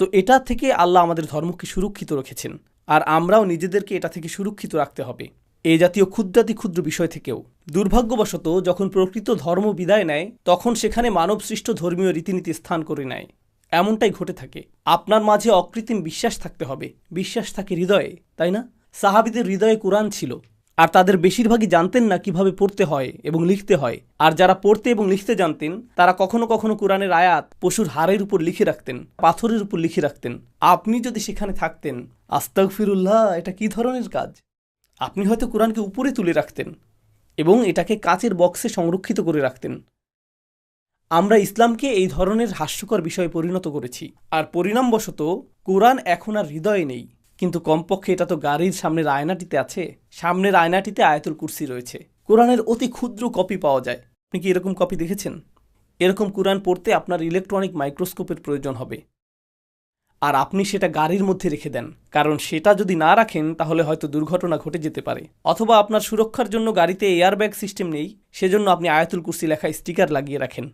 তো এটা থেকে আল্লাহ আমাদের ধর্মকে সুরক্ষিত রেখেছেন, আর আমরাও নিজেদেরকে এটা থেকে সুরক্ষিত রাখতে হবে, এই জাতীয় ক্ষুদ্রাতি ক্ষুদ্র বিষয় থেকেও। দুর্ভাগ্যবশত যখন প্রকৃত ধর্ম বিদায় নেয়, তখন সেখানে মানবসৃষ্ট ধর্মীয় রীতিনীতি স্থান করে নেয়। এমনটাই ঘটে থাকে। আপনার মাঝে অকৃত্রিম বিশ্বাস থাকতে হবে। বিশ্বাস থাকে হৃদয়ে, তাই না? সাহাবীদের হৃদয়ে কোরআন ছিল, আর তাদের বেশিরভাগই জানতেন না কিভাবে পড়তে হয় এবং লিখতে হয়। আর যারা পড়তে এবং লিখতে জানতেন, তারা কখনো কখনো কোরআনের আয়াত পশুর হাড়ের উপর লিখে রাখতেন, পাথরের উপর লিখে রাখতেন। আপনি যদি সেখানে থাকতেন, আস্তাগফিরুল্লাহ, এটা কি ধরনের কাজ? আপনি হয়তো কোরআনকে উপরে তুলে রাখতেন এবং এটাকে কাচের বক্সে সংরক্ষিত করে রাখতেন। আমরা ইসলামকে এই ধরনের হাস্যকর বিষয়ে পরিণত করেছি, আর পরিণামবশত কোরআন এখন আর হৃদয়ে নেই। কিন্তু কমপক্ষে এটা তো গাড়ির সামনের আয়নাটিতে আছে। সামনের আয়নাটিতে আয়াতুল কুরসি রয়েছে। কোরআনের অতি ক্ষুদ্র কপি পাওয়া যায়। আপনি কি এরকম কপি দেখেছেন? এরকম কোরআন পড়তে আপনার ইলেকট্রনিক মাইক্রোস্কোপের প্রয়োজন হবে, আর আপনি সেটা গাড়ির মধ্যে রেখে দেন, কারণ সেটা যদি না রাখেন তাহলে হয়তো দুর্ঘটনা ঘটে যেতে পারে। অথবা আপনার সুরক্ষার জন্য গাড়িতে এয়ারব্যাগ সিস্টেম নেই, সেজন্য আপনি আয়াতুল কুরসি লেখা স্টিকার লাগিয়ে রাখেন।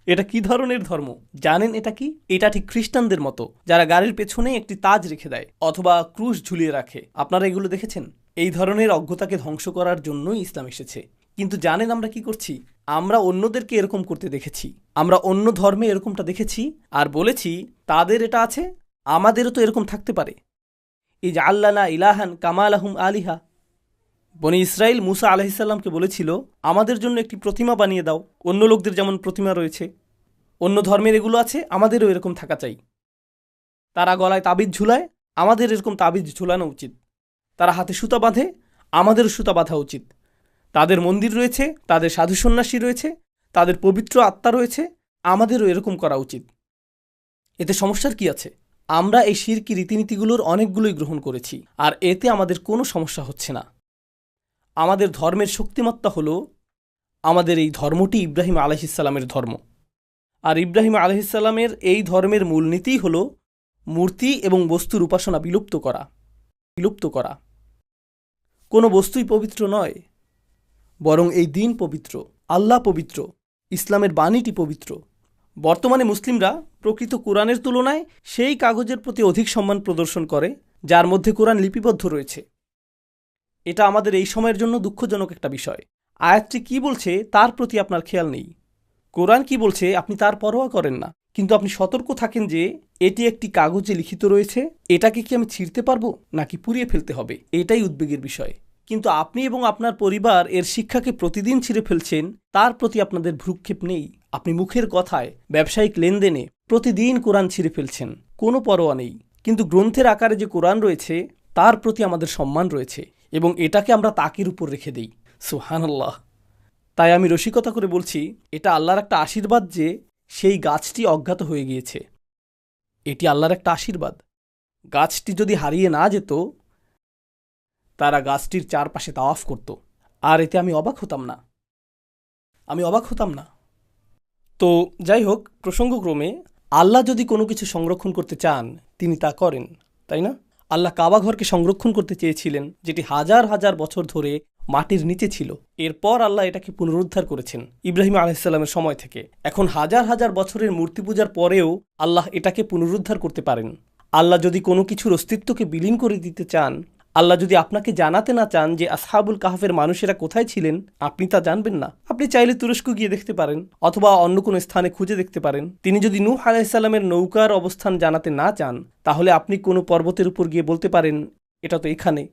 এটা কি ধরনের ধর্ম জানেন? এটা কি? এটা ঠিক খ্রিস্টানদের মতো, যারা গাড়ির পেছনে একটি তাজ রেখে দেয় অথবা ক্রুশ ঝুলিয়ে রাখে। আপনারা এগুলো দেখেছেন? এই ধরনের অজ্ঞতাকে ধ্বংস করার জন্যই ইসলাম এসেছে। কিন্তু জানেন আমরা কি করছি? আমরা অন্যদেরকে এরকম করতে দেখেছি। আমরা অন্য ধর্মে এরকমটা দেখেছি আর বলেছি তাদের এটা আছে, আমাদেরও তো এরকম থাকতে পারে। ইজআল্লানা ইলাহান কামা লাহুম আলিহা। বনি ইসরাইল মুসা আলাইহিসসালামকে বলেছিল, আমাদের জন্য একটি প্রতিমা বানিয়ে দাও, অন্য লোকদের যেমন প্রতিমা রয়েছে, অন্য ধর্মের এগুলো আছে, আমাদেরও এরকম থাকা চাই। তারা গলায় তাবিজ ঝুলায়, আমাদের এরকম তাবিজ ঝুলানো উচিত। তারা হাতে সুতা বাঁধে, আমাদেরও সুতা বাঁধা উচিত। তাদের মন্দির রয়েছে, তাদের সাধু সন্ন্যাসী রয়েছে, তাদের পবিত্র আত্মা রয়েছে, আমাদেরও এরকম করা উচিত। এতে সমস্যার কি আছে? আমরা এই শিরকি রীতিনীতিগুলোর অনেকগুলোই গ্রহণ করেছি, আর এতে আমাদের কোনো সমস্যা হচ্ছে না। আমাদের ধর্মের শক্তিমত্তা হলো আমাদের এই ধর্মটি ইব্রাহিম আলাইহিস সালামের ধর্ম। আর ইব্রাহিম আলাইহিসসালামের এই ধর্মের মূলনীতিই হল মূর্তি এবং বস্তুর উপাসনা বিলুপ্ত করা। কোনো বস্তুই পবিত্র নয়, বরং এই দিন পবিত্র, আল্লাহ পবিত্র, ইসলামের বাণীটি পবিত্র। বর্তমানে মুসলিমরা প্রকৃত কোরআনের তুলনায় সেই কাগজের প্রতি অধিক সম্মান প্রদর্শন করে যার মধ্যে কোরআন লিপিবদ্ধ রয়েছে। এটা আমাদের এই সময়ের জন্য দুঃখজনক একটা বিষয়। আয়াতটি কি বলছে তার প্রতি আপনার খেয়াল নেই। কোরআন কি বলছে আপনি তার পরোয়া করেন না, কিন্তু আপনি সতর্ক থাকেন যে এটি একটি কাগজে লিখিত রয়েছে, এটাকে কি আমি ছিঁড়তে পারবো নাকি পুড়িয়ে ফেলতে হবে, এটাই উদ্বেগের বিষয়। কিন্তু আপনি এবং আপনার পরিবার এর শিক্ষাকে প্রতিদিন ছিঁড়ে ফেলছেন, তার প্রতি আপনাদের ভ্রুক্ষেপ নেই। আপনি মুখের কথায়, ব্যবসায়িক লেনদেনে প্রতিদিন কোরআন ছিঁড়ে ফেলছেন, কোনো পরোয়া নেই। কিন্তু গ্রন্থের আকারে যে কোরআন রয়েছে তার প্রতি আমাদের সম্মান রয়েছে এবং এটাকে আমরা তাকের উপর রেখে দিই। সুবহানাল্লাহ। তাই আমি রসিকতা করে বলছি, এটা আল্লাহর একটা আশীর্বাদ যে সেই গাছটি অজ্ঞাত হয়ে গিয়েছে। এটি আল্লাহর একটা আশীর্বাদ। গাছটি যদি হারিয়ে না যেত, তারা গাছটির চারপাশে তাওয়াফ করত, আর এতে আমি অবাক হতাম না। তো যাই হোক, প্রসঙ্গক্রমে আল্লাহ যদি কোনো কিছু সংরক্ষণ করতে চান তিনি তা করেন, তাই না? আল্লাহ কাবা ঘরকে সংরক্ষণ করতে চেয়েছিলেন, যেটি হাজার হাজার বছর ধরে মাটির নিচে ছিল। এরপর আল্লাহ এটাকে পুনরুদ্ধার করেছেন ইব্রাহিম আলাইহিসসালামের সময় থেকে। এখন হাজার হাজার বছরের মূর্তি পূজার পরেও আল্লাহ এটাকে পুনরুদ্ধার করতে পারেন। আল্লাহ যদি কোনো কিছুর অস্তিত্বকে বিলীন করে দিতে চান, আল্লাহ যদি আপনাকে জানাতে না চান যে আসহাবুল কাহফের মানুষেরা কোথায় ছিলেন, আপনি তা জানবেন না। আপনি চাইলে তুরস্ক গিয়ে দেখতে পারেন, অথবা অন্য কোনো স্থানে খুঁজে দেখতে পারেন। তিনি যদি নূহ আলাইহিসসালামের নৌকার অবস্থান জানাতে না চান, তাহলে আপনি কোনো পর্বতের উপর গিয়ে বলতে পারেন এটা তো এখানে,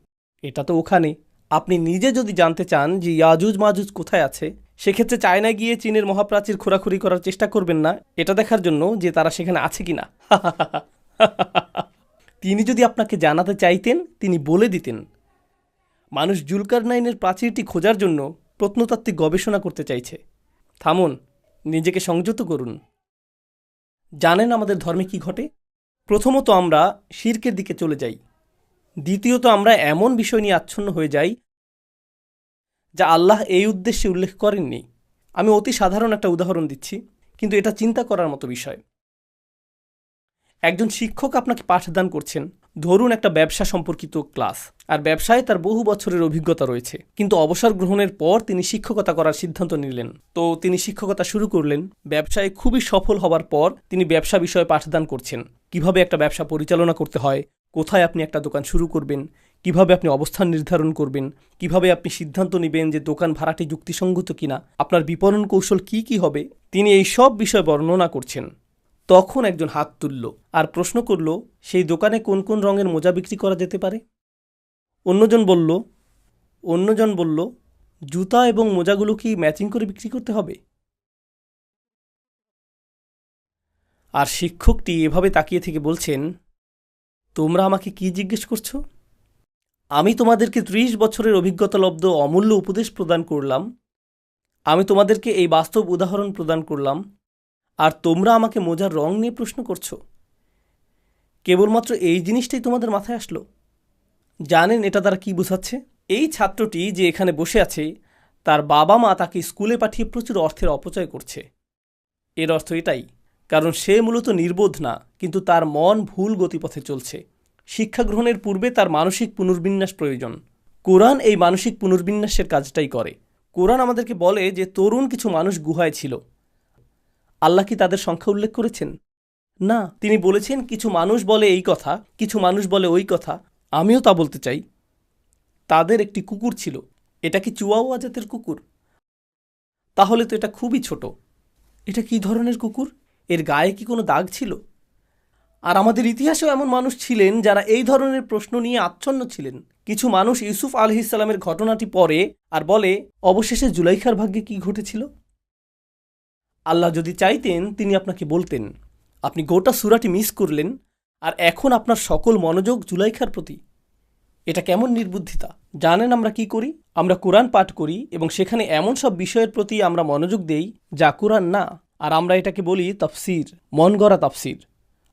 এটা তো ওখানে। আপনি নিজে যদি জানতে চান যে ইয়াজুজ মাজুজ কোথায় আছে, সেক্ষেত্রে চায়নায় গিয়ে চীনের মহাপ্রাচীর খোরাখুরি করার চেষ্টা করবেন না এটা দেখার জন্য যে তারা সেখানে আছে কিনা। তিনি যদি আপনাকে জানাতে চাইতেন তিনি বলে দিতেন। মানুষ জুলকারনাইনের প্রাচীরটি খোঁজার জন্য প্রত্নতাত্ত্বিক গবেষণা করতে চাইছে। থামুন, নিজেকে সংযত করুন। জানেন আমাদের ধর্মে কি ঘটে? প্রথমত আমরা শিরকের দিকে চলে যাই। দ্বিতীয়ত আমরা এমন বিষয় নিয়ে আচ্ছন্ন হয়ে যাই যা আল্লাহ এই উদ্দেশ্যে উল্লেখ করেননি। আমি অতি সাধারণ একটা উদাহরণ দিচ্ছি, কিন্তু এটা চিন্তা করার মতো বিষয়। একজন শিক্ষক আপনাকে পাঠদান করছেন, ধরুন একটা ব্যবসা সম্পর্কিত ক্লাস, আর ব্যবসায় তার বহু বছরের অভিজ্ঞতা রয়েছে, কিন্তু অবসর গ্রহণের পর তিনি শিক্ষকতা করার সিদ্ধান্ত নিলেন। তো তিনি শিক্ষকতা শুরু করলেন। ব্যবসায় খুবই সফল হবার পর তিনি ব্যবসা বিষয়ে পাঠদান করছেন, কিভাবে একটা ব্যবসা পরিচালনা করতে হয়, কোথায় আপনি একটা দোকান শুরু করবেন, কিভাবে আপনি অবস্থান নির্ধারণ করবেন, কিভাবে আপনি সিদ্ধান্ত নেবেন যে দোকান ভাড়াটি যুক্তিসঙ্গত কিনা, আপনার বিপণন কৌশল কি হবে। তিনি এই সব বিষয় বর্ণনা করছেন। তখন একজন হাত তুলল আর প্রশ্ন করল, সেই দোকানে কোন কোন রঙের মোজা বিক্রি করা যেতে পারে? অন্যজন বলল জুতা এবং মোজাগুলো কি ম্যাচিং করে বিক্রি করতে হবে? আর শিক্ষকটি এভাবে তাকিয়ে থেকে বলছেন, তোমরা আমাকে কি জিজ্ঞেস করছো? আমি তোমাদেরকে 30 বছরের অভিজ্ঞতালব্ধ অমূল্য উপদেশ প্রদান করলাম, আমি তোমাদেরকে এই বাস্তব উদাহরণ প্রদান করলাম, আর তোমরা আমাকে মোজার রং নিয়ে প্রশ্ন করছো। কেবলমাত্র এই জিনিসটাই তোমাদের মাথায় আসলো? জানেন এটা দ্বারা কি বোঝাচ্ছে? এই ছাত্রটি যে এখানে বসে আছে, তার বাবা মা তাকে স্কুলে পাঠিয়ে প্রচুর অর্থের অপচয় করছে। এর অর্থ এটাই, কারণ সে মূলত নির্বোধ না, কিন্তু তার মন ভুল গতিপথে চলছে। শিক্ষা গ্রহণের পূর্বে তার মানসিক পুনর্বিন্যাস প্রয়োজন। কোরআন এই মানসিক পুনর্বিন্যাসের কাজটাই করে। কোরআন আমাদেরকে বলে যে তরুণ কিছু মানুষ গুহায় ছিল। আল্লাহ কি তাদের সংখ্যা উল্লেখ করেছেন? না, তিনি বলেছেন কিছু মানুষ বলে এই কথা, কিছু মানুষ বলে ওই কথা। আমিও তা বলতে চাই। তাদের একটি কুকুর ছিল। এটা কি চুয়াওয়া জাতের কুকুর? তাহলে তো এটা খুবই ছোট। এটা কি ধরনের কুকুর? এর গায়ে কি কোনো দাগ ছিল? আর আমাদের ইতিহাসেও এমন মানুষ ছিলেন যারা এই ধরনের প্রশ্ন নিয়ে আচ্ছন্ন ছিলেন। কিছু মানুষ ইউসুফ আলাইহিসসালামের ঘটনাটি পড়ে আর বলে, অবশেষে জুলাইখার ভাগ্যে কি ঘটেছিল? আল্লাহ যদি চাইতেন তিনি আপনাকে বলতেন। আপনি গোটা সূরাটি মিস করলেন, আর এখন আপনার সকল মনোযোগ জুলাইখার প্রতি। এটা কেমন নির্বুদ্ধিতা! জানেন আমরা কি করি? আমরা কোরআন পাঠ করি এবং সেখানে এমন সব বিষয়ের প্রতি আমরা মনোযোগ দেই যা কোরআন না, আর আমরা এটাকে বলি তাফসির, মন গড়া তাফসির।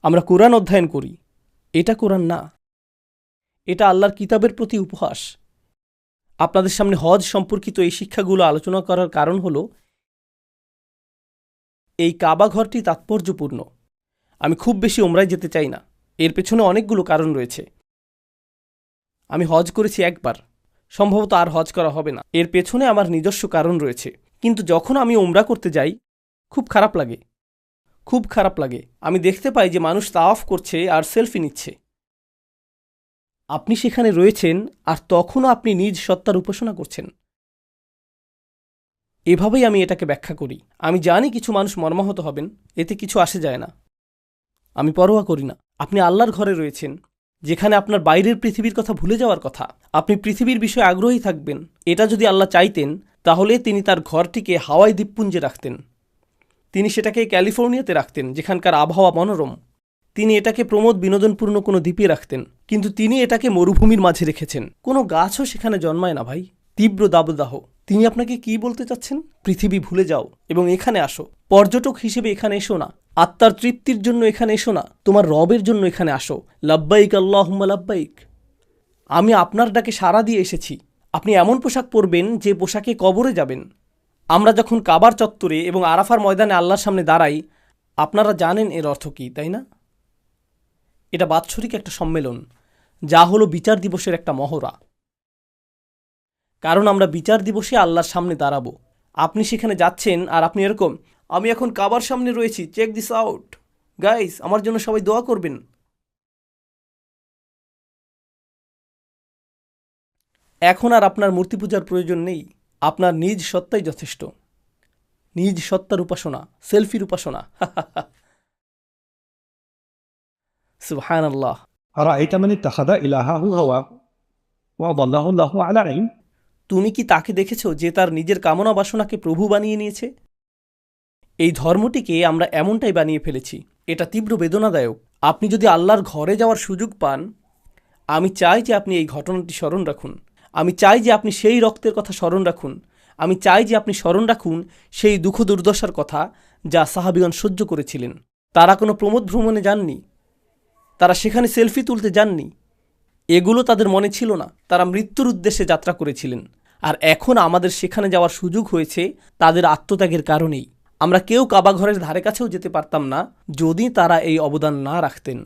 আমরা কোরআন অধ্যয়ন করি, এটা কোরআন না, এটা আল্লাহর কিতাবের প্রতি উপহাস। আপনাদের সামনে হজ সম্পর্কিত এই শিক্ষাগুলো আলোচনা করার কারণ হলো এই কাবা ঘরটি তাৎপর্যপূর্ণ। আমি খুব বেশি ওমরায় যেতে চাই না। এর পেছনে অনেকগুলো কারণ রয়েছে। আমি হজ করেছি একবার, সম্ভবত আর হজ করা হবে না। এর পেছনে আমার নিজস্ব কারণ রয়েছে। কিন্তু যখন আমি ওমরা করতে যাই, খুব খারাপ লাগে, খুব খারাপ লাগে। আমি দেখতে পাই যে মানুষ তাওয়াফ করছে আর সেলফি নিচ্ছে। আপনি সেখানে রয়েছেন আর তখনও আপনি নিজ সত্তার উপাসনা করছেন। এভাবেই আমি এটাকে ব্যাখ্যা করি। আমি জানি কিছু মানুষ মর্মাহত হবেন, এতে কিছু আসে যায় না, আমি পরোয়া করি না। আপনি আল্লাহর ঘরে রয়েছেন, যেখানে আপনার বাইরের পৃথিবীর কথা ভুলে যাওয়ার কথা। আপনি পৃথিবীর বিষয়ে আগ্রহী থাকবেন। এটা যদি আল্লাহ চাইতেন, তাহলে তিনি তার ঘরটিকে হাওয়াই দ্বীপপুঞ্জে রাখতেন। তিনি সেটাকে ক্যালিফোর্নিয়াতে রাখতেন, যেখানকার আবহাওয়া মনোরম। তিনি এটাকে প্রমোদ বিনোদনপূর্ণ কোনো দ্বীপে রাখতেন, কিন্তু তিনি এটাকে মরুভূমির মাঝে রেখেছেন। কোনো গাছও সেখানে জন্মায় না ভাই, তীব্র দাবদাহ। তিনি আপনাকে কি বলতে চাচ্ছেন? পৃথিবী ভুলে যাও এবং এখানে আসো। পর্যটক হিসেবে এখানে এসো না, আত্মার তৃপ্তির জন্য এখানে এসো না, তোমার রবের জন্য এখানে আসো। লাব্বাইক আল্লাহুম্মা লাব্বাইক। আমি আপনার ডাকে সাড়া দিয়ে এসেছি। আপনি এমন পোশাক পরবেন যে পোশাকে কবরে যাবেন। আমরা যখন কাবার চত্বরে এবং আরাফার ময়দানে আল্লাহর সামনে দাঁড়াই, আপনারা জানেন এর অর্থ কী, তাই না? এটা বাৎসরিক একটা সম্মেলন, যা হলো বিচার দিবসের একটা মহড়া। কারণ আমরা বিচার দিবসে আল্লাহর সামনে দাঁড়াবো। আপনি সেখানে যাচ্ছেন আর আপনি এরকম, আমি এখন কাবার সামনে রয়েছি, চেক দিস আউট গাইস, আমার জন্য সবাই দোয়া করবেন। এখন আর আপনার মূর্তি পূজার প্রয়োজন নেই। আপনার নিজ সত্তাই যথেষ্ট। নিজ সত্তার উপাসনা, সেলফির উপাসনা। সুবহানাল্লাহ।
أرأيت من اتخذ إلهه هواه وأضله الله على علم
তুমি কি তাকে দেখেছো যে তার নিজের কামনা বাসনাকে প্রভু বানিয়ে নিয়েছে? এই ধর্মটিকে আমরা এমনটাই বানিয়ে ফেলেছি। এটা তীব্র বেদনাদায়ক। আপনি যদি আল্লাহর ঘরে যাওয়ার সুযোগ পান, আমি চাই যে আপনি এই ঘটনাটি স্মরণ রাখুন। আমি চাই যে আপনি সেই রক্তের কথা স্মরণ রাখুন। আমি চাই যে আপনি স্মরণ রাখুন সেই দুঃখ দুর্দশার কথা যা সাহাবীগণ সহ্য করেছিলেন। তারা কোনো প্রমোদ ভ্রমণে যাননি, তারা সেখানে সেলফি তুলতে যাননি, এগুলো তাদের মনে ছিল না। তারা মৃত্যুর উদ্দেশ্যে যাত্রা করেছিলেন। আর এখন আমাদের সেখানে যাওয়ার সুযোগ হয়েছে তাদের আত্মত্যাগের কারণেই। আমরা কেউ কাবা ঘরের ধারে কাছেও যেতে পারতাম না যদি তারা এই অবদান না রাখতেন।